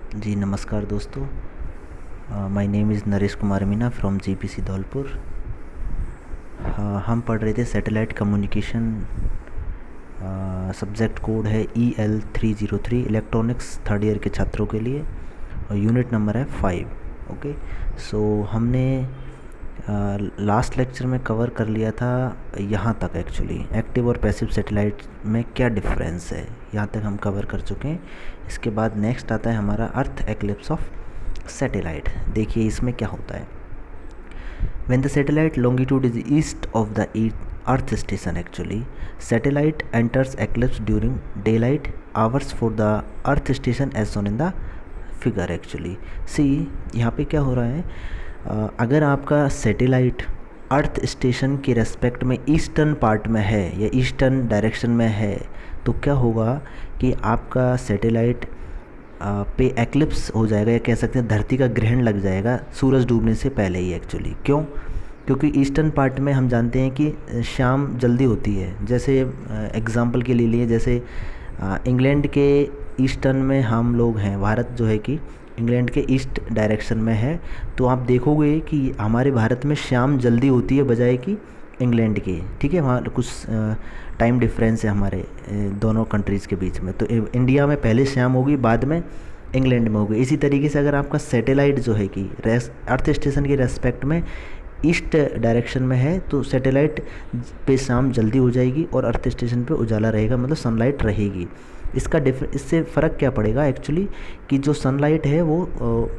जी नमस्कार दोस्तों। My name is Naresh Kumar Meena from GPC Dholpur. हम पढ़ रहे थे सैटेलाइट कम्युनिकेशन। सब्जेक्ट कोड है EL303, इलेक्ट्रॉनिक्स थर्ड ईयर के छात्रों के लिए, और यूनिट नंबर है 5। ओके, सो हमने लास्ट लेक्चर में कवर कर लिया था यहाँ तक। एक्चुअली एक्टिव और पैसिव सैटेलाइट में क्या डिफरेंस है, यहाँ तक हम कवर कर चुके हैं। इसके बाद नेक्स्ट आता है हमारा अर्थ एक्लिप्स ऑफ सैटेलाइट। देखिए इसमें क्या होता है। When the satellite longitude is east of the Earth station, actually, satellite enters eclipse during daylight hours for the Earth station as shown in the figure. Actually, see यहाँ पे क्या हो रहा है। अगर आपका सैटेलाइट अर्थ स्टेशन के रेस्पेक्ट में ईस्टर्न पार्ट में है या ईस्टर्न डायरेक्शन में है, तो क्या होगा कि आपका सैटेलाइट पे एक्लिप्स हो जाएगा, या कह सकते हैं धरती का ग्रहण लग जाएगा सूरज डूबने से पहले ही। एक्चुअली क्यों? क्योंकि ईस्टर्न पार्ट में हम जानते हैं कि शाम जल्दी होती है। जैसे एग्ज़ाम्पल के लिए जैसे इंग्लैंड के ईस्टर्न में हम लोग हैं, भारत जो है कि इंग्लैंड के ईस्ट डायरेक्शन में है, तो आप देखोगे कि हमारे भारत में शाम जल्दी होती है बजाय कि इंग्लैंड के। ठीक है, वहाँ कुछ टाइम डिफरेंस है हमारे दोनों कंट्रीज़ के बीच में। तो इंडिया में पहले शाम होगी, बाद में इंग्लैंड में होगी। इसी तरीके से अगर आपका सैटेलाइट जो है कि अर्थ स्टेशन के रेस्पेक्ट में ईस्ट डायरेक्शन में है, तो सैटेलाइट पे शाम जल्दी हो जाएगी और अर्थ स्टेशन पे उजाला रहेगा, मतलब सनलाइट रहेगी। इससे फ़र्क क्या पड़ेगा एक्चुअली, कि जो सनलाइट है वो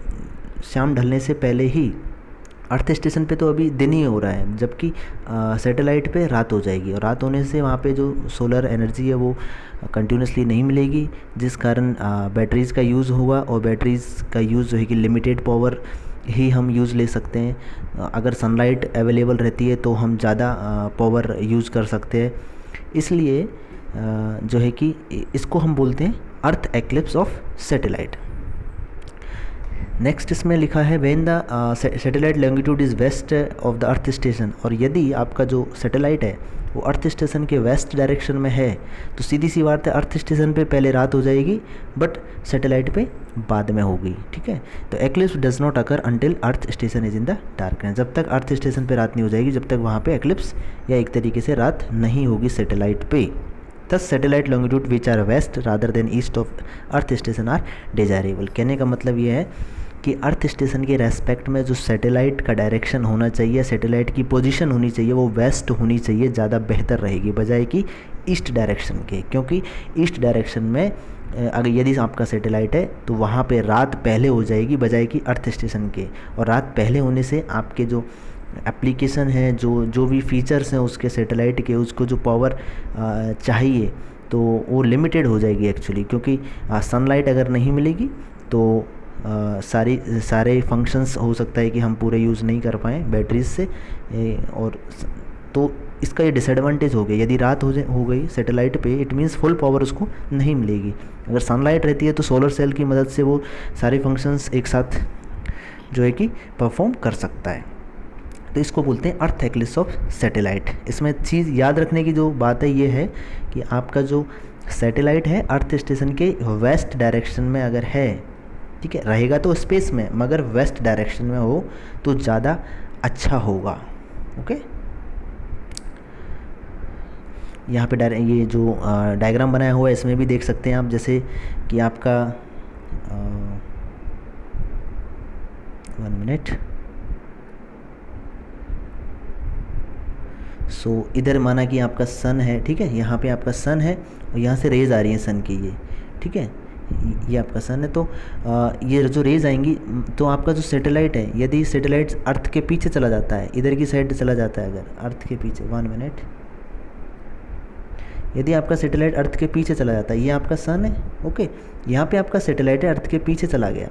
शाम ढलने से पहले ही, अर्थ स्टेशन पे तो अभी दिन ही हो रहा है, जबकि सैटेलाइट पे रात हो जाएगी, और रात होने से वहाँ पे जो सोलर एनर्जी है वो कंटिन्यूसली नहीं मिलेगी, जिस कारण बैटरीज़ का यूज़ होगा, और बैटरीज़ का यूज़ जो है कि लिमिटेड पावर ही हम यूज़ ले सकते हैं। अगर सनलाइट अवेलेबल रहती है तो हम ज़्यादा पावर यूज़ कर सकते हैं। इसलिए जो है कि इसको हम बोलते हैं earth eclipse of satellite. Next इसमें लिखा है when the satellite longitude is west of the earth station, और यदि आपका जो सैटेलाइट है वो अर्थ स्टेशन के वेस्ट डायरेक्शन में है, तो सीधी सी बात है अर्थ स्टेशन पे पहले रात हो जाएगी, बट सैटेलाइट पे बाद में होगी। ठीक है, तो eclipse does not occur until earth station is in the darkness. जब तक अर्थ स्टेशन पे रात नहीं हो जाएगी, जब तक वहाँ पे एक्लिप्स या एक तरीके से रात नहीं होगी सैटेलाइट पे। Thus satellite longitude which are west rather than east of earth station are desirable. कहने का मतलब ये है कि अर्थ स्टेशन के रेस्पेक्ट में जो सैटेलाइट का डायरेक्शन होना चाहिए, सैटेलाइट की पोजीशन होनी चाहिए, वो वेस्ट होनी चाहिए, ज़्यादा बेहतर रहेगी बजाय कि ईस्ट डायरेक्शन के। क्योंकि ईस्ट डायरेक्शन में अगर यदि आपका सैटेलाइट है तो वहाँ पे रात पहले हो जाएगी बजाय कि अर्थ स्टेशन के, और रात पहले होने से आपके जो एप्लीकेशन है, जो भी फीचर्स हैं उसके सैटेलाइट के, उसको जो पावर चाहिए तो वो लिमिटेड हो जाएगी एक्चुअली। क्योंकि सनलाइट अगर नहीं मिलेगी तो सारे फंक्शंस हो सकता है कि हम पूरे यूज़ नहीं कर पाएँ बैटरीज से, और तो इसका ये डिसएडवांटेज हो गया। यदि रात हो गई सैटेलाइट पे, इट मीन्स फुल पावर उसको नहीं मिलेगी। अगर सनलाइट रहती है तो सोलर सेल की मदद से वो सारे फंक्शंस एक साथ जो है कि परफॉर्म कर सकता है। तो इसको बोलते हैं अर्थ एक्लिप्स ऑफ सैटेलाइट। इसमें चीज़ याद रखने की जो बात है ये है कि आपका जो सैटेलाइट है अर्थ स्टेशन के वेस्ट डायरेक्शन में अगर है, ठीक है, रहेगा तो स्पेस में, मगर वेस्ट डायरेक्शन में हो तो ज़्यादा अच्छा होगा। ओके, यहाँ पे ये जो डायग्राम बनाया हुआ है इसमें भी देख सकते हैं आप, जैसे कि आपका 1 मिनट। सो इधर माना कि आपका सन है, ठीक है, यहाँ पे आपका सन है और यहाँ से रेज आ रही हैं सन की, ये ठीक है, ये आपका सन है। तो ये जो रेज आएंगी, तो आपका जो सैटेलाइट है, यदि सैटेलाइट अर्थ के पीछे चला जाता है, इधर की साइड चला जाता है, अगर अर्थ के पीछे 1 मिनट, यदि आपका सैटेलाइट अर्थ के पीछे चला जाता है, ये आपका सन है, ओके, यहाँ पे आपका सैटेलाइट है अर्थ के पीछे चला गया,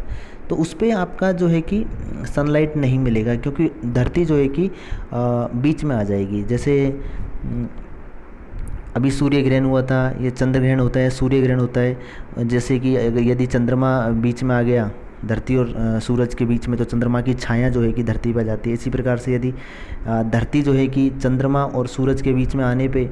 तो उस पर आपका जो है कि सनलाइट नहीं मिलेगा, क्योंकि धरती जो है कि बीच में आ जाएगी। जैसे अभी सूर्य ग्रहण हुआ था, ये चंद्र ग्रहण होता है, सूर्य ग्रहण होता है। जैसे कि अगर यदि चंद्रमा बीच में आ गया धरती और सूरज के बीच में, तो चंद्रमा की छाया जो है कि धरती पर जाती है। इसी प्रकार से यदि धरती जो है कि चंद्रमा और सूरज के बीच में आने पे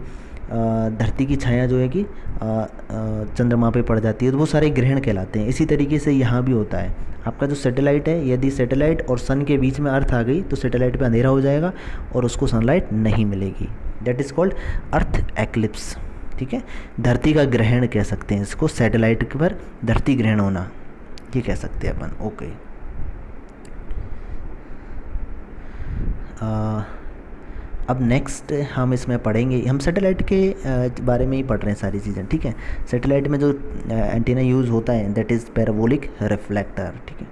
धरती की छाया जो है कि चंद्रमा पे पड़ जाती है, तो वो सारे ग्रहण कहलाते हैं। इसी तरीके से यहाँ भी होता है। आपका जो सैटेलाइट है, यदि सैटेलाइट और सन के बीच में अर्थ आ गई तो सैटेलाइट पे अंधेरा हो जाएगा और उसको सनलाइट नहीं मिलेगी। That is called earth eclipse. ठीक है, धरती का ग्रहण कह सकते हैं इसको, सैटेलाइट पर धरती ग्रहण होना ये कह सकते हैं अपन। ओके, अब नेक्स्ट हम इसमें पढ़ेंगे, हम सैटेलाइट के बारे में ही पढ़ रहे हैं सारी चीज़ें। ठीक है, सैटेलाइट में जो एंटीना यूज़ होता है दैट इज़ पैराबोलिक रिफ्लेक्टर। ठीक है,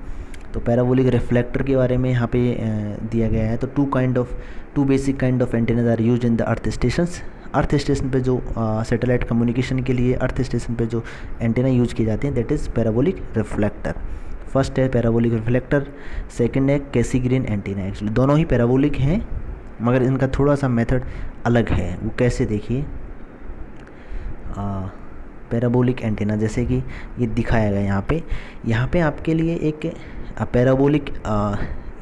तो पैराबोलिक रिफ्लेक्टर के बारे में यहाँ पे दिया गया है। तो two basic kind of antennas are use in the earth stations. Earth station पे जो सैटेलाइट कम्युनिकेशन के लिए अर्थ स्टेशन पे जो एंटीना यूज किए जाते हैं that is parabolic reflector. First है पैराबोलिक रिफ्लेक्टर, सेकंड है कैसीग्रीन एंटीना। एक्चुअली दोनों ही पैराबोलिक हैं मगर इनका थोड़ा सा मेथड अलग है। वो कैसे, देखिए, पैराबोलिक एंटीना जैसे कि ये दिखाया गया यहाँ पे आपके लिए एक पैराबोलिक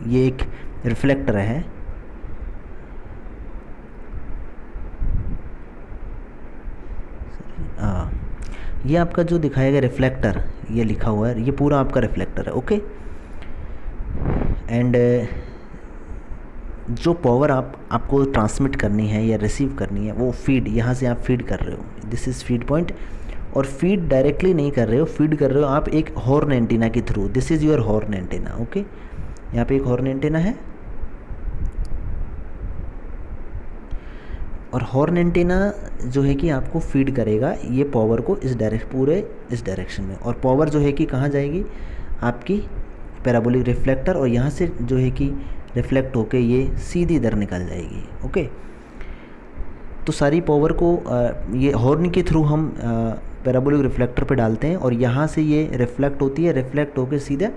ये एक रिफ्लेक्टर है। ये आपका जो दिखाया गया रिफ्लेक्टर, ये लिखा हुआ है, ये पूरा आपका रिफ्लेक्टर है। ओके, एंड जो पावर आपको ट्रांसमिट करनी है या रिसीव करनी है वो फीड, यहाँ से आप फीड कर रहे हो, दिस इज़ फीड पॉइंट। और फीड डायरेक्टली नहीं कर रहे हो, फीड कर रहे हो आप एक हॉर्न एंटीना के through, this is your horn antenna. Okay, यहाँ पे एक हॉर्न एंटीना है और हॉर्न एंटीना जो है कि आपको फीड करेगा ये पावर को इस डायरेक्शन में। और पावर जो है कि कहाँ जाएगी, आपकी पैराबोलिक रिफ्लेक्टर, और यहाँ से जो है कि रिफ्लेक्ट होके ये सीधी इधर निकल जाएगी। ओके, तो सारी पावर को ये हॉर्न के थ्रू हम पैराबोलिक रिफ्लेक्टर पे डालते हैं और यहाँ से ये रिफ्लेक्ट होती है, रिफ्लेक्ट होके सीधे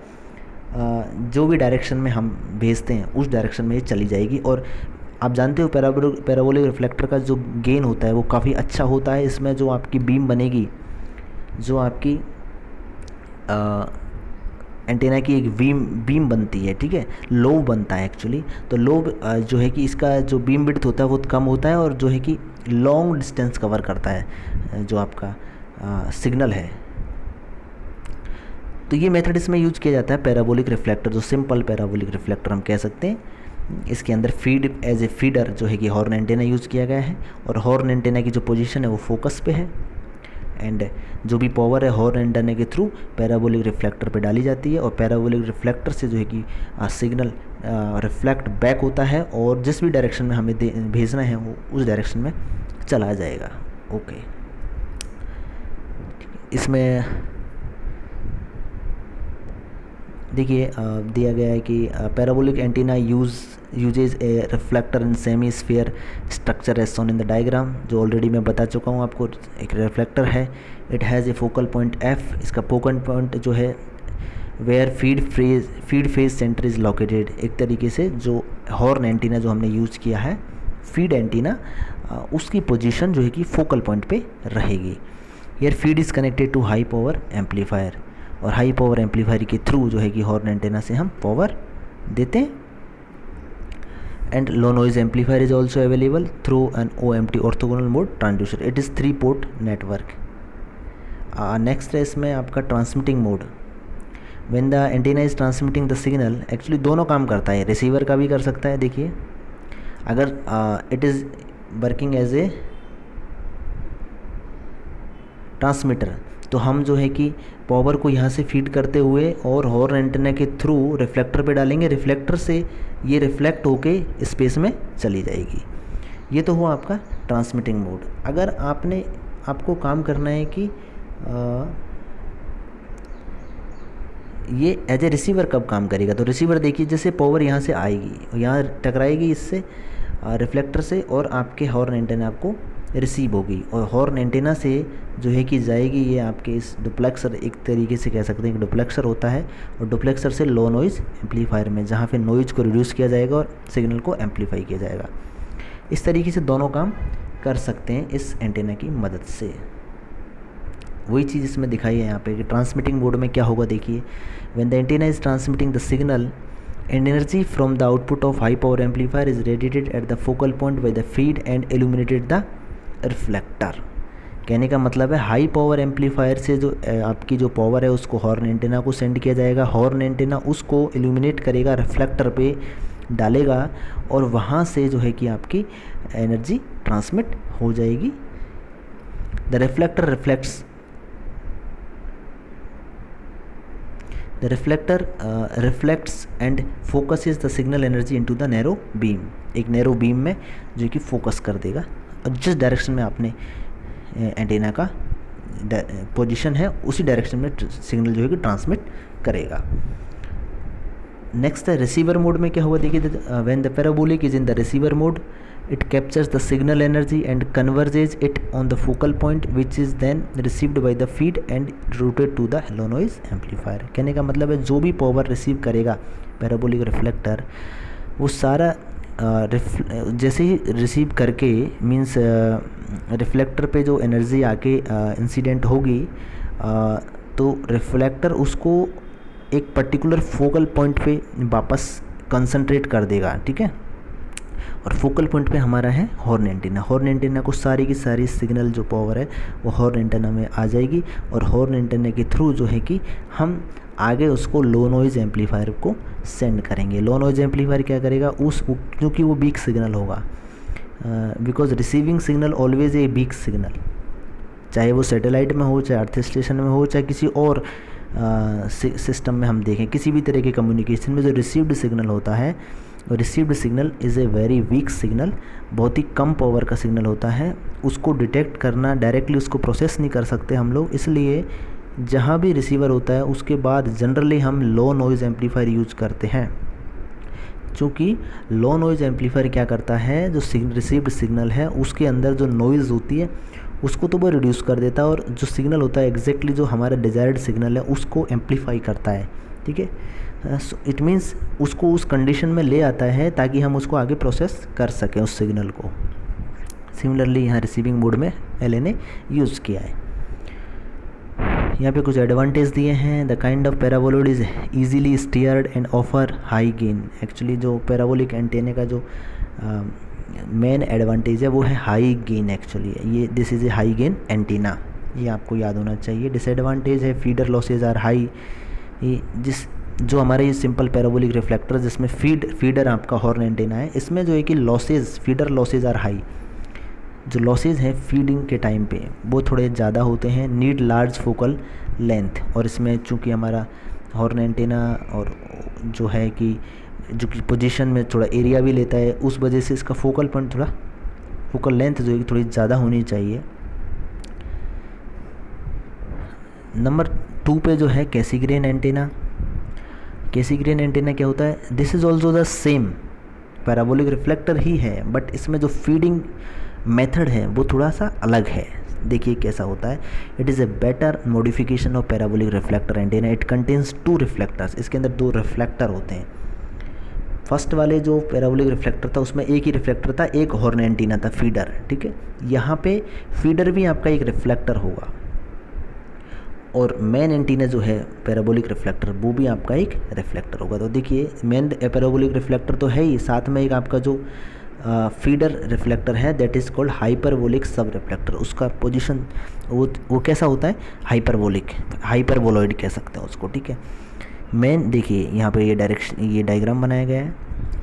जो भी डायरेक्शन में हम भेजते हैं उस डायरेक्शन में ये चली जाएगी। और आप जानते हो पैराबोलिक रिफ्लेक्टर का जो गेन होता है वो काफ़ी अच्छा होता है। इसमें जो आपकी बीम बनेगी, जो आपकी एंटीना की एक बीम बनती है, ठीक है, लोब बनता है एक्चुअली। तो लोब जो है कि इसका जो बीम विड्थ होता है वो कम होता है और जो है कि लॉन्ग डिस्टेंस कवर करता है जो आपका सिग्नल है। तो ये मेथड इसमें यूज किया जाता है पैराबोलिक रिफ्लेक्टर, जो सिंपल पैराबोलिक रिफ्लेक्टर हम कह सकते हैं। इसके अंदर फीड एज ए फीडर जो है कि हॉर्न एंटीना यूज़ किया गया है और हॉर्न एंटीना की जो पोजीशन है वो फोकस पे है एंड जो भी पावर है हॉर्न एंटीना के थ्रू पैराबोलिक रिफ्लेक्टर पे डाली जाती है और पैराबोलिक रिफ्लेक्टर से जो है कि सिग्नल रिफ्लेक्ट बैक होता है और जिस भी डायरेक्शन में हमें भेजना है वो उस डायरेक्शन में चला जाएगा। ओके, इसमें देखिए दिया गया है कि parabolic antenna uses a reflector in semi sphere structure as shown in the diagram, जो ऑलरेडी मैं बता चुका हूँ आपको। एक रिफ्लेक्टर है, it has a focal point F, इसका फोकल पॉइंट जो है where feed phase centre is located. एक तरीके से जो हॉर्न एंटीना जो हमने यूज़ किया है फीड एंटीना, उसकी पोजीशन जो है कि फोकल पॉइंट पे रहेगी। Here feed is connected to high power amplifier और हाई पावर एम्पलीफायर के थ्रू जो है कि हॉर्न एंटीना से हम पावर देते हैं। And low noise amplifier is also available through an OMT orthogonal mode transducer. It is 3-port network. Next है इसमें आपका transmitting mode. When the antenna is transmitting the signal, actually दोनों काम करता है, रिसीवर का भी कर सकता है। देखिए अगर it is working as a transmitter तो हम जो है कि पावर को यहाँ से फीड करते हुए और हॉर्न एंटीना के थ्रू रिफ्लेक्टर पे डालेंगे, रिफ्लेक्टर से ये रिफ्लेक्ट होके स्पेस में चली जाएगी। ये तो हुआ आपका ट्रांसमिटिंग मोड। अगर आपको काम करना है कि ये एज ए रिसीवर कब काम करेगा, तो रिसीवर देखिए जैसे पावर यहाँ से आएगी, यहाँ टकराएगी इससे रिफ्लेक्टर से और आपके हॉर्न एंटीना आपको रिसीव होगी और हॉर्न एंटीना से जो है कि जाएगी ये आपके इस डुप्लेक्सर, एक तरीके से कह सकते हैं कि डुप्लेक्सर होता है, और डुप्लेक्सर से लो नॉइज़ एम्पलीफायर में, जहाँ पे नॉइज़ को रिड्यूस किया जाएगा और सिग्नल को एम्पलीफाई किया जाएगा। इस तरीके से दोनों काम कर सकते हैं इस एंटीना की मदद से। वही चीज़ इसमें दिखाई है यहाँ पे कि ट्रांसमिटिंग मोड में क्या होगा। देखिए when the antenna is transmitting the signal and energy from the output of high power amplifier is radiated at the focal point by the feed and illuminated the reflector. कहने का मतलब है high power amplifier से जो आपकी जो power है उसको हॉर्न एंटेना को सेंड किया जाएगा, हॉर्न एंटेना उसको इल्यूमिनेट करेगा, रिफ्लेक्टर पे डालेगा और वहाँ से जो है कि आपकी एनर्जी ट्रांसमिट हो जाएगी। The reflector reflects and focuses the signal energy into the narrow beam. एक नैरो बीम में जो कि फोकस कर देगा और जिस डायरेक्शन में आपने एंटेना का पोजीशन है उसी डायरेक्शन में सिग्नल जो है कि ट्रांसमिट करेगा। नेक्स्ट है रिसीवर मोड में क्या हुआ देखिए, when the parabolic is in the receiver mode it captures the signal energy and converges it on the focal point which is then received by the feed and routed to the low noise amplifier। कहने का मतलब है जो भी power receive करेगा parabolic reflector वो सारा जैसे ही रिसीव करके मींस रिफ्लेक्टर पे जो एनर्जी आके इंसिडेंट होगी तो रिफ्लेक्टर उसको एक पर्टिकुलर फोकल पॉइंट पे वापस कंसंट्रेट कर देगा, ठीक है। और फोकल पॉइंट पे हमारा है हॉर्न एंटीना। हॉर्न एंटीना को सारी की सारी सिग्नल जो पावर है वो हॉर्न एंटीना में आ जाएगी और हॉर्न एंटीना के थ्रू जो है कि हम आगे उसको लो नॉइज़ एम्पलीफायर को सेंड करेंगे। लो नॉइज़ एम्पलीफायर क्या करेगा क्योंकि वो वीक सिग्नल होगा, because receiving signal always a weak signal, चाहे वो सैटेलाइट में हो, चाहे अर्थ स्टेशन में हो, चाहे किसी और सिस्टम में हम देखें, किसी भी तरह के कम्युनिकेशन में जो रिसीव्ड सिग्नल होता है, received signal is a very weak signal, बहुत ही कम पावर का सिग्नल होता है। उसको डिटेक्ट करना, डायरेक्टली उसको प्रोसेस नहीं कर सकते हम लोग, इसलिए जहाँ भी रिसीवर होता है उसके बाद जनरली हम लो नॉइज़ एम्पलीफायर यूज़ करते हैं। चूँकि लो नॉइज़ एम्पलीफायर क्या करता है, जो रिसीव्ड सिग्नल है उसके अंदर जो नॉइज़ होती है उसको तो वो रिड्यूस कर देता है और जो सिग्नल होता है एग्जैक्टली जो हमारा डिज़ायर्ड सिग्नल है उसको एम्पलीफाई करता है, ठीक है। इट मीन्स उसको उस कंडीशन में ले आता है ताकि हम उसको आगे प्रोसेस कर सकें उस सिग्नल को। सिमिलरली यहाँ रिसीविंग मोड में एलए ने यूज़ किया है। यहाँ पे कुछ एडवांटेज दिए हैं। The kind of paraboloid is easily steered and offer high gain. Actually जो पैराबोलिक एंटेने का जो मेन एडवांटेज है वो है हाई गेन। एक्चुअली ये this is a high gain antenna, ये आपको याद होना चाहिए। डिसएडवांटेज है फीडर लॉसेज आर हाई। जो हमारे ये सिंपल पैराबोलिक रिफ्लेक्टर जिसमें फीडर आपका हॉर्न एंटेना है, इसमें जो है कि losses, feeder losses are high. जो लॉसेज हैं फीडिंग के टाइम पे वो थोड़े ज़्यादा होते हैं। नीड लार्ज फोकल लेंथ, और इसमें चूँकि हमारा हॉर्न एंटेना और जो है कि जो कि पोजीशन में थोड़ा एरिया भी लेता है, उस वजह से इसका फोकल पॉइंट थोड़ा फोकल लेंथ जो है कि थोड़ी ज़्यादा होनी चाहिए। नंबर 2 पे जो है कैसीग्रेन एंटेना। कैसीग्रेन एंटेना क्या होता है, this is also the same parabolic reflector ही है, बट इसमें जो फीडिंग मेथड है वो थोड़ा सा अलग है। देखिए कैसा होता है। It is a better modification of parabolic reflector antenna. It contains 2 reflectors. इसके अंदर 2 रिफ्लेक्टर होते हैं। फर्स्ट वाले जो पैराबोलिक रिफ्लेक्टर था उसमें एक ही रिफ्लेक्टर था, एक हॉर्न एंटीना था फीडर, ठीक है। यहाँ पे फीडर भी आपका एक रिफ्लेक्टर होगा और मेन एंटीना जो है पैराबोलिक रिफ्लेक्टर वो भी आपका एक रिफ्लेक्टर होगा। तो देखिए मेन पैराबोलिक रिफ्लेक्टर तो है ही, साथ में एक आपका जो फीडर रिफ्लेक्टर है दैट इज़ कॉल्ड हाइपरबोलिक सब रिफ्लेक्टर। उसका पोजीशन वो कैसा होता है, हाइपरबोलॉइड कह सकते हैं उसको, ठीक है। मेन देखिए यहाँ पे ये डायग्राम बनाया गया है।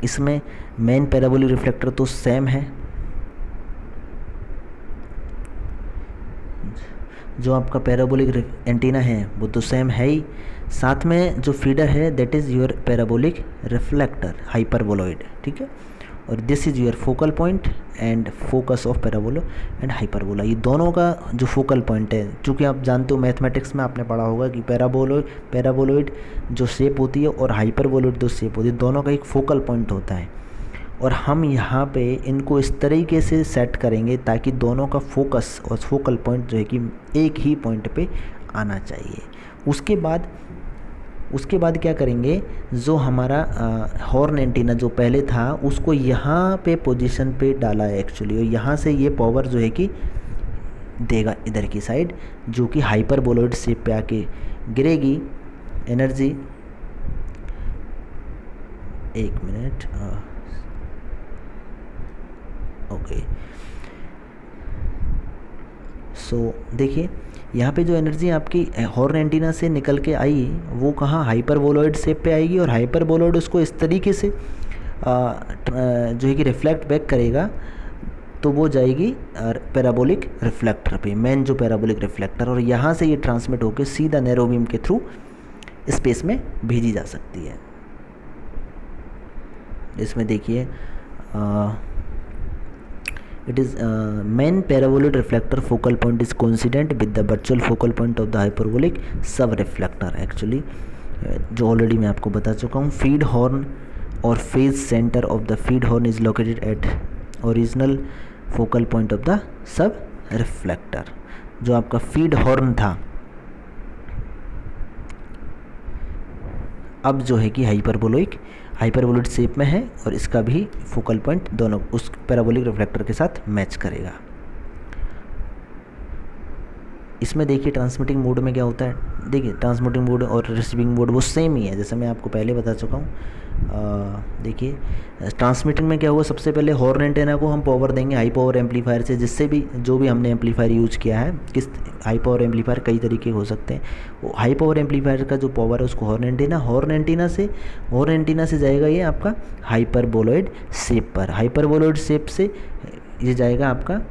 इसमें मेन पैराबोलिक रिफ्लेक्टर तो सेम है, जो आपका पैराबोलिक एंटीना है वो तो सेम है ही, साथ में जो फीडर है that is your parabolic reflector hyperboloid, ठीक है। और this is your focal point and focus of parabola and hyperbola. ये दोनों का जो फोकल पॉइंट है, चूँकि आप जानते हो मैथमेटिक्स में आपने पढ़ा होगा कि पैराबोलॉइड जो शेप होती है और हाइपरबोलॉइड जो शेप होती है, दोनों का एक फोकल पॉइंट होता है। और हम यहाँ पे इनको इस तरीके से सेट करेंगे ताकि दोनों का फोकस और फोकल पॉइंट जो है कि एक ही पॉइंट पे आना चाहिए। उसके बाद क्या करेंगे, जो हमारा हॉर्न एंटीना जो पहले था उसको यहाँ पे पोजीशन पे डाला है एक्चुअली, और यहाँ से ये पावर जो है कि देगा इधर की साइड, जो कि हाइपरबोलॉइड शेप पे आके गिरेगी एनर्जी। एक मिनट, ओके। सो देखिए यहाँ पे जो एनर्जी आपकी हॉर्न एंटीना से निकल के आई वो कहाँ हाइपरबोलॉइड शेप पे आएगी, और हाइपरबोलॉइड उसको इस तरीके से जो है कि रिफ्लेक्ट बैक करेगा, तो वो जाएगी पैराबोलिक रिफ्लेक्टर पे, मेन जो पैराबोलिक रिफ्लेक्टर, और यहाँ से ये ट्रांसमिट होकर सीधा नैरो बीम के थ्रू स्पेस में भेजी जा सकती है। इसमें देखिए it is main paraboloid reflector focal point is coincident with the virtual focal point of the hyperbolic sub reflector। Actually जो ऑलरेडी मैं आपको बता चुका हूँ, फीड हॉर्न और phase centre of the feed horn is located at original focal point of the sub reflector. जो आपका feed horn था अब जो है कि हाइपरबोलिक शेप में है, और इसका भी फोकल पॉइंट दोनों उस पैराबोलिक रिफ्लेक्टर के साथ मैच करेगा। इसमें देखिए ट्रांसमिटिंग मोड में क्या होता है, देखिए ट्रांसमिटिंग मोड और रिसीविंग मोड वो सेम ही है, जैसे मैं आपको पहले बता चुका हूँ। देखिए ट्रांसमिटिंग में क्या होगा, सबसे पहले हॉर्न एंटेना को हम पावर देंगे हाई पावर एम्पलीफायर से, जिससे भी जो भी हमने एम्पलीफायर यूज किया है, किस हाई पावर एम्पलीफायर कई तरीके हो सकते हैं, वो हाई पावर एम्पलीफायर का जो पावर है उसको हॉर्न एंटीना से जाएगा ये आपका हाइपरबोलॉइड शेप पर, हाइपरबोलॉइड शेप से ये जाएगा आपका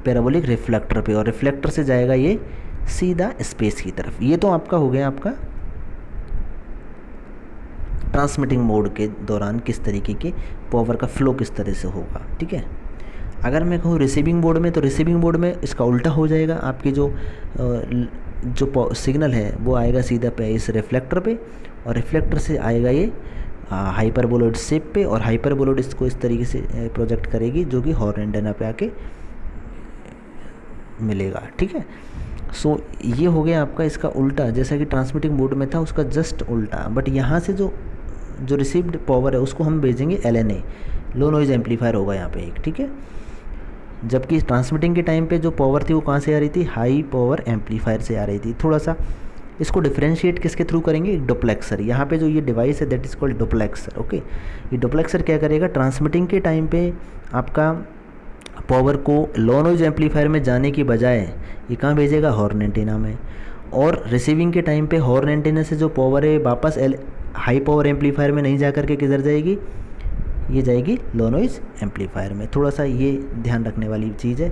पैराबोलिक रिफ्लेक्टर पे, और रिफ्लेक्टर से जाएगा ये सीधा स्पेस की तरफ। ये तो आपका हो गया आपका ट्रांसमिटिंग मोड के दौरान किस तरीके के पावर का फ्लो किस तरह से होगा, ठीक है। अगर मैं कहूँ रिसीविंग मोड में, तो रिसीविंग मोड में इसका उल्टा हो जाएगा, आपकी जो सिग्नल है वो आएगा सीधा पे इस रिफ्लेक्टर पे, और रिफ्लेक्टर से आएगा ये हाइपरबोलॉइड शेप पे, और हाइपरबोलॉइड इसको इस तरीके से प्रोजेक्ट करेगी जो कि हॉर्न एंटेना पे आके मिलेगा, ठीक है। सो ये हो गया आपका इसका उल्टा, जैसा कि ट्रांसमिटिंग मोड में था उसका जस्ट उल्टा। बट यहाँ से जो रिसीव्ड पावर है उसको हम भेजेंगे LNA, लो नॉइज़ एम्पलीफायर होगा यहाँ पे एक, ठीक है। जबकि ट्रांसमिटिंग के टाइम पे जो पावर थी वो कहाँ से आ रही थी, हाई पावर एम्पलीफायर से आ रही थी। थोड़ा सा इसको डिफरेंशिएट किसके थ्रू करेंगे, डुप्लेक्सर। यहाँ पे जो ये डिवाइस है that is called duplexer, okay. ये डुप्लेक्सर क्या करेगा, ट्रांसमिटिंग के टाइम पे आपका पावर को लो नॉइज़ एम्पलीफायर में जाने की बजाय ये कहाँ भेजेगा, हॉर्न एंटीना में, और रिसीविंग के टाइम पे हॉर्न एंटीना से जो पावर है वापस हाई पावर एम्पलीफायर में नहीं जा करके किधर जाएगी, ये जाएगी लो नॉइज़ एम्पलीफायर में। थोड़ा सा ये ध्यान रखने वाली चीज़ है।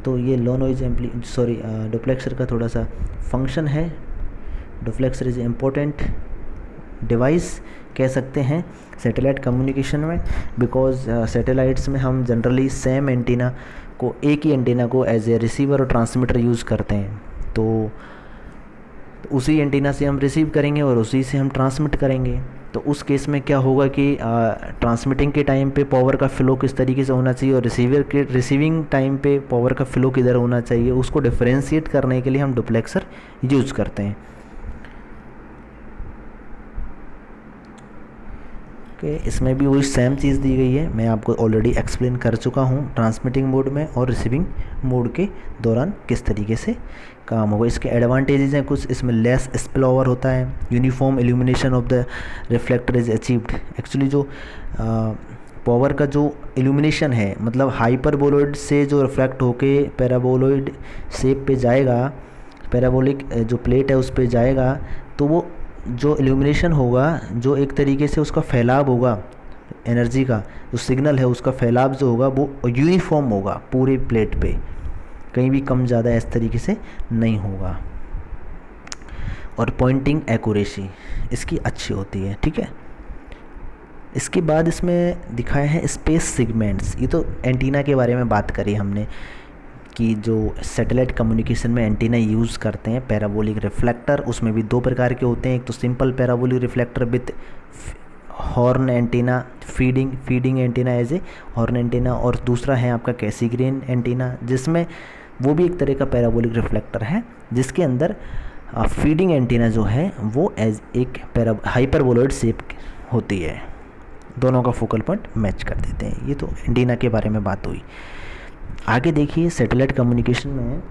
तो ये लो नॉइज़ डुप्लेक्सर का थोड़ा सा फंक्शन है। डुप्लेक्सर इज़ इम्पोर्टेंट डिवाइस कह सकते हैं सैटेलाइट कम्युनिकेशन में, बिकॉज सैटेलाइट्स में हम जनरली सेम एंटीना को, एक ही एंटीना को एज ए रिसीवर और ट्रांसमीटर यूज़ करते हैं। तो उसी एंटीना से हम रिसीव करेंगे और उसी से हम ट्रांसमिट करेंगे। तो उस केस में क्या होगा कि ट्रांसमिटिंग के टाइम पे पावर का फ़्लो किस तरीके से होना चाहिए और रिसीविंग टाइम पे पावर का फ़्लो किधर होना चाहिए, उसको डिफरेंशिएट करने के लिए हम डुप्लेक्सर यूज़ करते हैं। ओके, इसमें भी वही सेम चीज़ दी गई है, मैं आपको ऑलरेडी एक्सप्लेन कर चुका हूँ ट्रांसमिटिंग मोड में और रिसीविंग मोड के दौरान किस तरीके से काम होगा। इसके एडवांटेजेस हैं कुछ, इसमें लेस स्पिलओवर होता है, uniform illumination of the reflector is achieved. Actually जो पावर का जो इल्यूमिनेशन है, मतलब हाइपरबोलॉइड से जो रिफ्लेक्ट होके पैराबोलॉइड शेप पे जाएगा, पैराबोलिक जो प्लेट है उस पे जाएगा, तो वो जो इल्यूमिनेशन होगा, जो एक तरीके से उसका फैलाव होगा एनर्जी का, जो सिग्नल है उसका फैलाव जो होगा वो यूनिफॉर्म होगा पूरे प्लेट पे, कहीं भी कम ज़्यादा इस तरीके से नहीं होगा। और पॉइंटिंग एक्यूरेसी इसकी अच्छी होती है, ठीक है। इसके बाद इसमें दिखाए हैं स्पेस सेगमेंट्स। ये तो एंटीना के बारे में बात करी हमने कि जो सैटेलाइट कम्युनिकेशन में एंटीना यूज़ करते हैं पैराबोलिक रिफ्लेक्टर, उसमें भी दो प्रकार के होते हैं। एक तो simple parabolic reflector with horn antenna, feeding antenna as a horn antenna, और दूसरा है आपका कैसीग्रेन एंटीना, जिसमें वो भी एक तरह का पैराबोलिक रिफ्लेक्टर है, जिसके अंदर फीडिंग एंटीना जो है वो एज एक हाइपरबोलॉइड शेप होती है। दोनों का फोकल पॉइंट मैच कर देते हैं। ये तो एंटीना के बारे में बात हुई। आगे देखिए सैटेलाइट कम्युनिकेशन में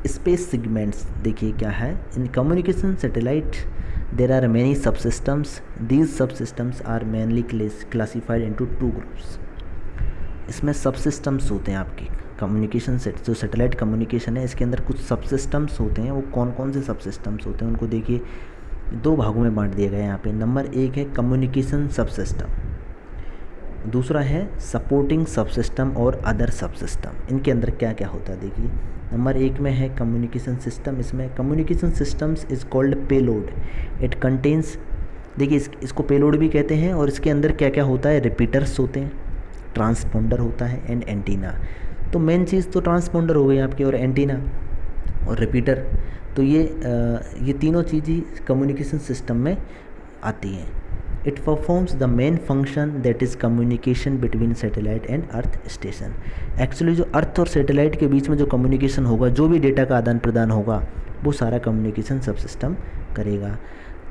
स्पेस सेगमेंट्स देखिए क्या है। In communication satellite there are many subsystems, these subsystems are mainly classified into two groups. इसमें सब सिस्टम्स होते हैं आपकी कम्युनिकेशन से, जो सैटेलाइट कम्युनिकेशन है इसके अंदर कुछ सब सिस्टम्स होते हैं। वो कौन कौन से सब सिस्टम्स होते हैं उनको देखिए, दो भागों में बांट दिया गया है यहाँ पे। नंबर 1 है कम्युनिकेशन सब सिस्टम, दूसरा है सपोर्टिंग सब सिस्टम और अदर सब सिस्टम। इनके अंदर क्या क्या होता है देखिए। नंबर 1 में है कम्युनिकेशन सिस्टम। इसमें communication systems is called payload, it contains, देखिए इसको पेलोड भी कहते हैं। और इसके अंदर क्या क्या होता है, रिपीटर्स होते हैं, ट्रांसपोंडर होता है एंड एंटीना। तो मेन चीज़ तो ट्रांसपोंडर हो गई आपकी, और एंटीना और रिपीटर। तो ये तीनों चीज़ ही कम्युनिकेशन सिस्टम में आती हैं। It performs the main function that is communication between satellite and earth station. Actually जो अर्थ और सैटेलाइट के बीच में जो कम्युनिकेशन होगा, जो भी डेटा का आदान प्रदान होगा, वो सारा कम्युनिकेशन सब सिस्टम करेगा।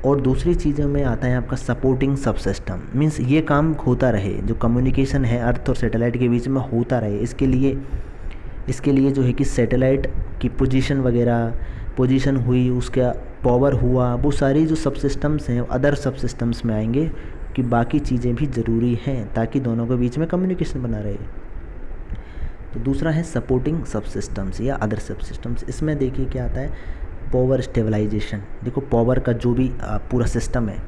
और दूसरी चीज़ों में आता है आपका सपोर्टिंग सब सिस्टम, मीन्स ये काम होता रहे, जो कम्युनिकेशन है अर्थ और सैटेलाइट के बीच में होता रहे। इसके लिए जो है कि सैटेलाइट की पोजीशन वगैरह, पोजीशन हुई, उसका पावर हुआ, वो सारी जो सब सिस्टम्स हैं अदर सब सिस्टम्स में आएंगे, कि बाकी चीज़ें भी ज़रूरी हैं ताकि दोनों के बीच में कम्युनिकेशन बना रहे। तो दूसरा है सपोर्टिंग सब सिस्टम्स या अदर सब सिस्टम्स। इसमें देखिए क्या आता है, पावर स्टेबलाइजेशन। देखो पावर का जो भी पूरा सिस्टम है,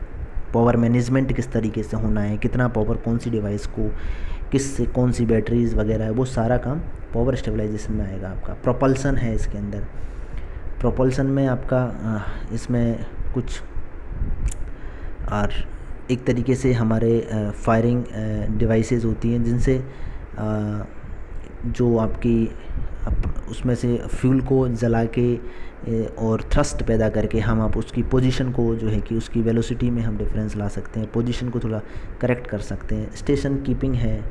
पावर मैनेजमेंट किस तरीके से होना है, कितना पावर कौन सी डिवाइस को, किस से कौन सी बैटरीज वगैरह है, वो सारा काम पावर स्टेबलाइजेशन में आएगा आपका। प्रोपल्सन है इसके अंदर, प्रोपल्सन में आपका इसमें कुछ और एक तरीके से हमारे फायरिंग डिवाइसेस होती हैं, जिनसे जो आपकी उसमें से फ्यूल को जला के और थ्रस्ट पैदा करके हम आप उसकी पोजीशन को जो है कि उसकी वेलोसिटी में हम डिफरेंस ला सकते हैं, पोजीशन को थोड़ा करेक्ट कर सकते हैं। स्टेशन कीपिंग है,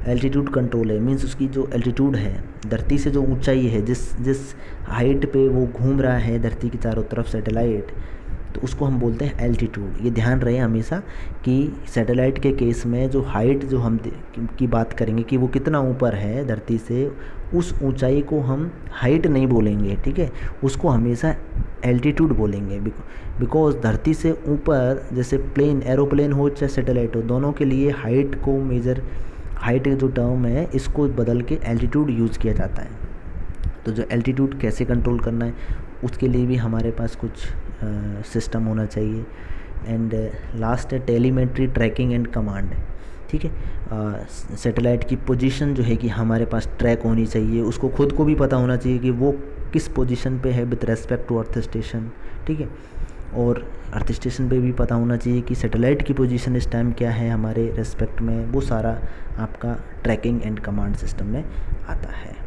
एल्टीट्यूड कंट्रोल है, मींस उसकी जो एल्टीट्यूड है, धरती से जो ऊंचाई है, जिस हाइट पे वो घूम रहा है धरती की चारों तरफ सैटेलाइट, तो उसको हम बोलते हैं एल्टीट्यूड। ये ध्यान रहे हमेशा कि सैटेलाइट के केस में जो हाइट जो हम की बात करेंगे कि वो कितना ऊपर है धरती से, उस ऊंचाई को हम हाइट नहीं बोलेंगे, ठीक है, उसको हमेशा एल्टीट्यूड बोलेंगे। बिकॉज धरती से ऊपर जैसे प्लेन, एरोप्लेन हो चाहे सैटेलाइट हो, दोनों के लिए हाइट को मेजर, हाइट जो टर्म है इसको बदल के एल्टीट्यूड यूज़ किया जाता है। तो जो एल्टीट्यूड कैसे कंट्रोल करना है उसके लिए भी हमारे पास कुछ सिस्टम होना चाहिए। एंड लास्ट है टेलीमेट्री, ट्रैकिंग एंड कमांड, ठीक है। सैटेलाइट की पोजीशन जो है कि हमारे पास ट्रैक होनी चाहिए, उसको खुद को भी पता होना चाहिए कि वो किस पोजीशन पे है with respect to earth station, ठीक है। और अर्थ स्टेशन पे भी पता होना चाहिए कि सैटेलाइट की पोजीशन इस टाइम क्या है हमारे रेस्पेक्ट में, वो सारा आपका ट्रैकिंग एंड कमांड सिस्टम में आता है।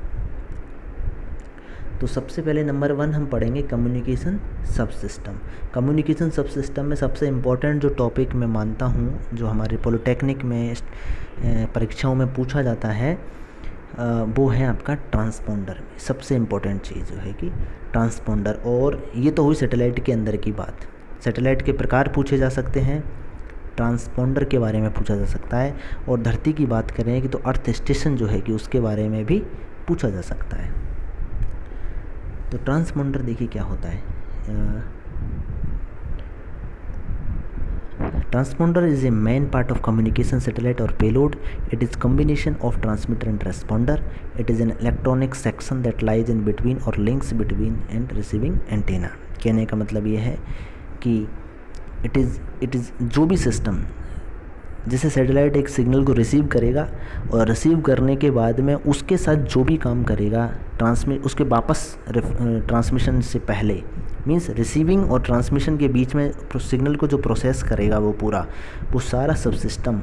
तो सबसे पहले नंबर 1 हम पढ़ेंगे कम्युनिकेशन सब सिस्टम। कम्युनिकेशन सब सिस्टम में सबसे इम्पोर्टेंट जो टॉपिक मैं मानता हूँ, जो हमारे पॉलिटेक्निक में परीक्षाओं में पूछा जाता है, वो है आपका ट्रांसपोंडर में सबसे इम्पोर्टेंट चीज़ जो है कि ट्रांसपोंडर। और ये तो हुई सैटेलाइट के अंदर की बात। सैटेलाइट के प्रकार पूछे जा सकते हैं, ट्रांसपोंडर के बारे में पूछा जा सकता है, और धरती की बात करें कि तो अर्थ स्टेशन जो है कि उसके बारे में भी पूछा जा सकता है। तो ट्रांसपोंडर देखिए क्या होता है। Transponder is a main part of communication satellite और payload. It is combination of transmitter and responder. It is an electronic section that lies in between और links between and receiving antenna. कहने का मतलब ये है कि इट इज़ जो भी सिस्टम, जैसे सैटेलाइट एक सिग्नल को रिसीव करेगा और रिसीव करने के बाद में उसके साथ जो भी काम करेगा, उसके वापस ट्रांसमिशन से पहले, मींस रिसीविंग और ट्रांसमिशन के बीच में सिग्नल को जो प्रोसेस करेगा वो पूरा, वो सारा सब सिस्टम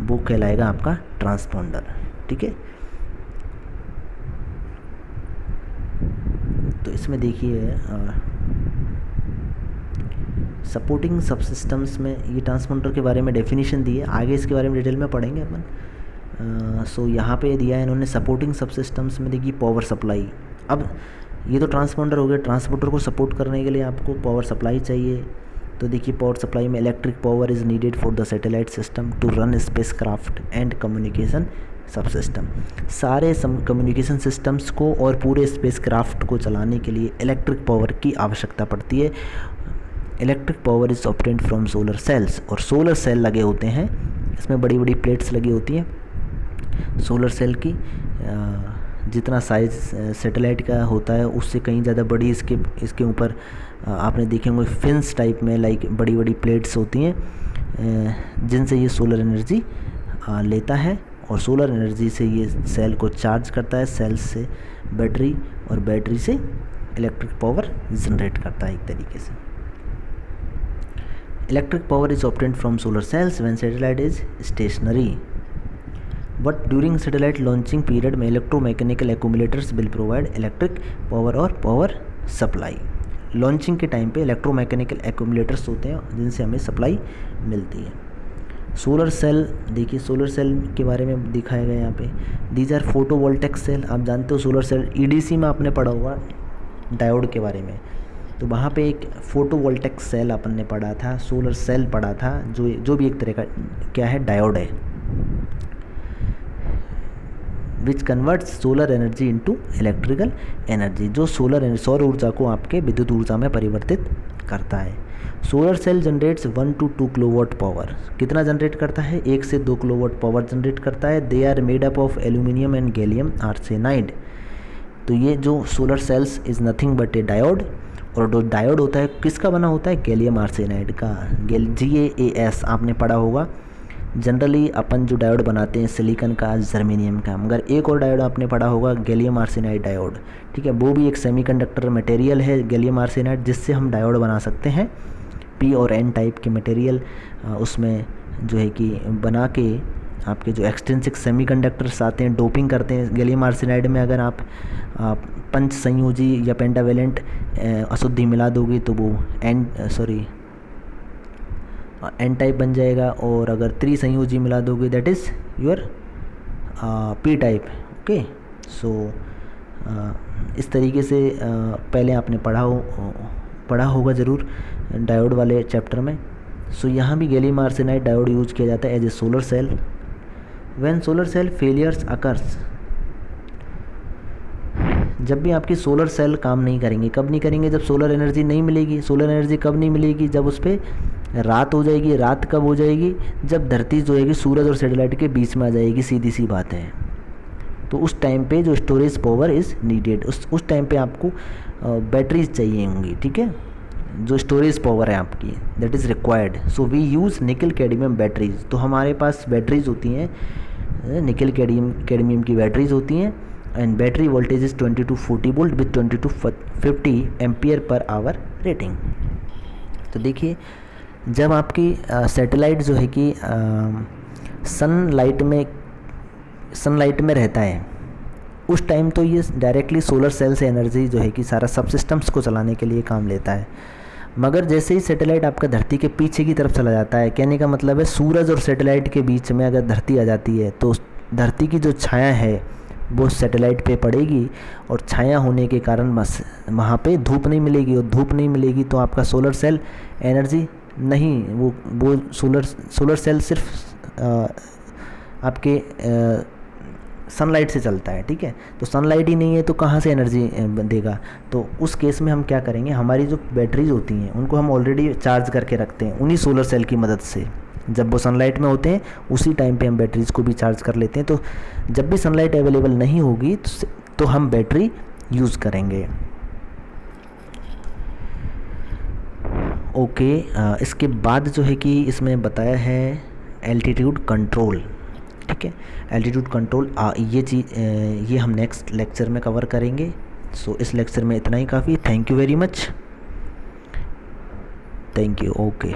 वो कहलाएगा आपका ट्रांसपोंडर, ठीक है। तो इसमें देखिए सपोर्टिंग सब सिस्टम्स में ये ट्रांसपोंडर के बारे में डेफिनेशन दी है, आगे इसके बारे में डिटेल में पढ़ेंगे अपन। सो यहाँ पे दिया है इन्होंने सपोर्टिंग सब सिस्टम्स में, देखिए पावर सप्लाई। अब ये तो ट्रांसपोंडर हो गया, ट्रांसपोंडर को सपोर्ट करने के लिए आपको पावर सप्लाई चाहिए। तो देखिए पावर सप्लाई में electric power is needed for the satellite system to run spacecraft and communication subsystem. सारे कम्युनिकेशन सिस्टम्स को और पूरे स्पेस क्राफ्ट को चलाने के लिए इलेक्ट्रिक पावर की आवश्यकता पड़ती है। Electric power is obtained from solar sales, और सोलर सेल लगे होते हैं, इसमें बड़ी बड़ी प्लेट्स लगी होती हैं, सोलर सेल की जितना साइज़ सैटेलाइट का होता है उससे कहीं ज़्यादा बड़ी इसके ऊपर आपने देखे होंगे फिन्स टाइप में, लाइक बड़ी बड़ी प्लेट्स होती हैं जिनसे ये सोलर एनर्जी लेता है और सोलर एनर्जी से ये सेल को चार्ज करता है, सेल से बैटरी और बैटरी से इलेक्ट्रिक पावर जनरेट करता है एक तरीके से। Electric power is obtained from solar cells when satellite is stationary, but during satellite launching period में electromechanical accumulators will provide electric power और पावर सप्लाई। लॉन्चिंग के टाइम पे इलेक्ट्रोमैकेनिकल एक्यूमुलेटर्स होते हैं जिनसे हमें सप्लाई मिलती है। सोलर सेल, देखिए सोलर सेल के बारे में दिखाया गया यहाँ पे, दीज आर फोटोवोल्टेक सेल। आप जानते हो सोलर सेल ईडीसी में आपने पढ़ा हुआ डायोड के बारे में, तो वहाँ पे एक फोटोवोल्टेक सेल अपन ने पढ़ा था, सोलर सेल पढ़ा था, जो भी एक तरह का क्या है, डायोड है, which converts solar energy into electrical energy, जो सौर ऊर्जा को आपके विद्युत ऊर्जा में परिवर्तित करता है। Solar cell generates 1 to 2 kilowatt power. कितना जनरेट करता है? 1 से 2 किलोवाट पावर जनरेट करता है। They are made up of aluminium and gallium arsenide. तो ये जो solar cells is nothing but a diode, और जो डायोड होता है किसका बना होता है? गैलियम आर्सेनाइड का, GaAs आपने पढ़ा होगा। जनरली अपन जो डायोड बनाते हैं सिलिकॉन का, जर्मेनियम का, मगर एक और डायोड आपने पढ़ा होगा गैलियम आर्सेनाइड डायोड, ठीक है, वो भी एक सेमीकंडक्टर मटेरियल है गैलियम आर्सेनाइड, जिससे हम डायोड बना सकते हैं। P और N टाइप के मटेरियल उसमें जो है कि बना के आपके जो एक्सट्रिंसिक सेमीकंडक्टर्स आते हैं डोपिंग करते हैं गैलियम आर्सेनाइड में। अगर आप पंच संयोजी या पेंटावेलेंट अशुद्धि मिला दोगे तो वो एन टाइप बन जाएगा, और अगर त्रिसंयोजी मिला दोगे that is your P type. Okay, so इस तरीके से पहले आपने पढ़ा होगा ज़रूर डायोड वाले चैप्टर में। सो यहाँ भी गैलियम आर्सेनाइड डायोड यूज किया जाता है as a solar cell. When solar cell failures occurs, जब भी आपकी सोलर सेल काम नहीं करेंगे, कब नहीं करेंगे? जब सोलर एनर्जी नहीं मिलेगी। सोलर एनर्जी कब नहीं मिलेगी? जब उस पर रात हो जाएगी। रात कब हो जाएगी? जब धरती जो है सूरज और सैटेलाइट के बीच में आ जाएगी, सीधी सी बात है। तो उस टाइम पे जो स्टोरेज पावर इज़ नीडेड, उस टाइम पे आपको बैटरीज चाहिए होंगी, ठीक है, जो स्टोरेज पावर है आपकी that is required. So we use nickel cadmium batteries. तो हमारे पास बैटरीज होती हैं, निकल कैडमियम की बैटरीज होती हैं, and battery voltage is 20 to 40 volt with 20 to 50 ampere per hour rating. तो देखिए जब आपकी सैटेलाइट जो है कि सनलाइट में रहता है उस टाइम तो ये डायरेक्टली सोलर सेल से एनर्जी जो है कि सारा सब सिस्टम्स को चलाने के लिए काम लेता है। मगर जैसे ही सैटेलाइट आपका धरती के पीछे की तरफ चला जाता है, कहने का मतलब है सूरज और सैटेलाइट के बीच में अगर धरती आ जाती है तो धरती की जो छाया है वो सैटेलाइट पे पड़ेगी, और छाया होने के कारण बस वहाँ पे धूप नहीं मिलेगी, और धूप नहीं मिलेगी तो आपका सोलर सेल एनर्जी नहीं, वो सोलर सेल सिर्फ आपके सनलाइट से चलता है, ठीक है। तो सनलाइट ही नहीं है तो कहाँ से एनर्जी देगा? तो उस केस में हम क्या करेंगे, हमारी जो बैटरीज होती हैं उनको हम ऑलरेडी चार्ज करके रखते हैं उन्हीं सोलर सेल की मदद से। जब वो सनलाइट में होते हैं उसी टाइम पे हम बैटरीज को भी चार्ज कर लेते हैं। तो जब भी सनलाइट अवेलेबल नहीं होगी तो हम बैटरी यूज़ करेंगे। ओके, इसके बाद जो है कि इसमें बताया है एल्टीट्यूड कंट्रोल, ठीक है। एल्टीट्यूड कंट्रोल ये हम नेक्स्ट लेक्चर में कवर करेंगे। सो इस लेक्चर में इतना ही काफ़ी। Thank you very much. Thank you. Okay.